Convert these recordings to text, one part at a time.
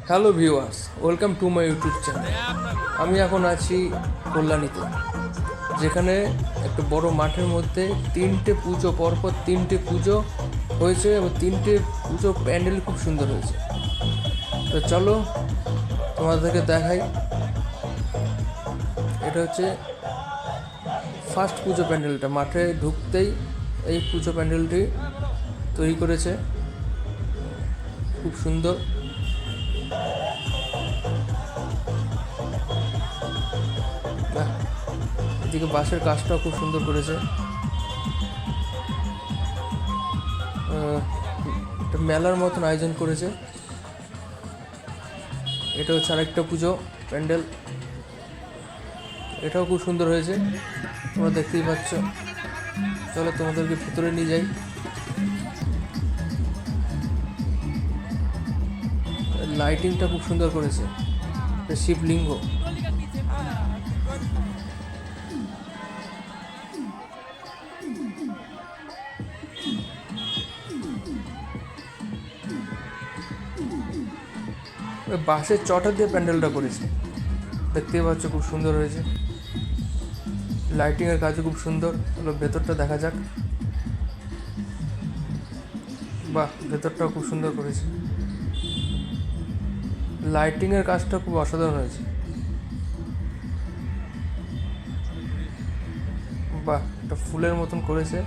Hello viewers, welcome to my YouTube channel. আমি এখন আছি কল্যাণীতে, যেখানে একটা বড় মাঠের মধ্যে তিনটে পুজো, পরপর তিনটে পুজো হয়েছে এবং তিনটে পুজো প্যান্ডেল খুব সুন্দর হয়েছে। তো চলো তোমাদেরকে দেখাই। এটা হচ্ছে ফার্স্ট পুজো প্যান্ডেলটা। মাঠে ঢুকতেই এই পুজো প্যান্ডেলটি তৈরি করেছে, খুব সুন্দর। এদিকে বাঁশের কাজটাও খুব সুন্দর করেছে। একটা মেলার মতন আয়োজন করেছে। এটা হচ্ছে আরেকটা পুজো প্যান্ডেল, এটাও খুব সুন্দর হয়েছে, তোমরা দেখতেই পাচ্ছ। চলো তোমাদেরকে ভিতরে নিয়ে যাই। লাইটিংটা খুব সুন্দর করেছে, শিবলিঙ্গ। বাঁশের চটা দিয়ে প্যান্ডেলটা করেছে, দেখতেই পাচ্ছ, খুব সুন্দর হয়েছে। লাইটিংয়ের কাজও খুব সুন্দর। হলো ভেতরটা দেখা যাক। বাহ, ভেতরটাও খুব সুন্দর করেছে। লাইটিংয়ের কাজটা খুব অসাধারণ হয়েছে। বাহ, একটা ফুলের মতন করেছে।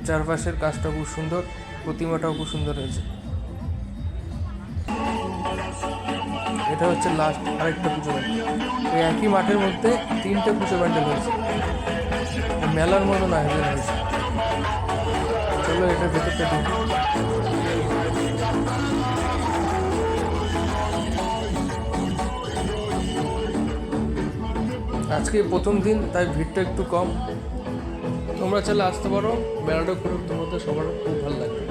চারপাশের কাজটা খুব সুন্দর, প্রতিমাটাও খুব সুন্দর হয়েছে। এটা হচ্ছে লাস্ট আরেকটা পুজো প্যান্ডেল। এই একই মাঠের মধ্যে তিনটে পুজো প্যান্ডেল হয়েছে, মেলার মতন আয়োজন হয়েছে। চলো এটা ভেতরটা দেখি। আজকে প্রথম দিন, তাই ভিড়টা একটু কম। তোমরা চাইলে আসতে পারো, মেলাটা করে তোমাদের সবার খুব ভালো লাগবে।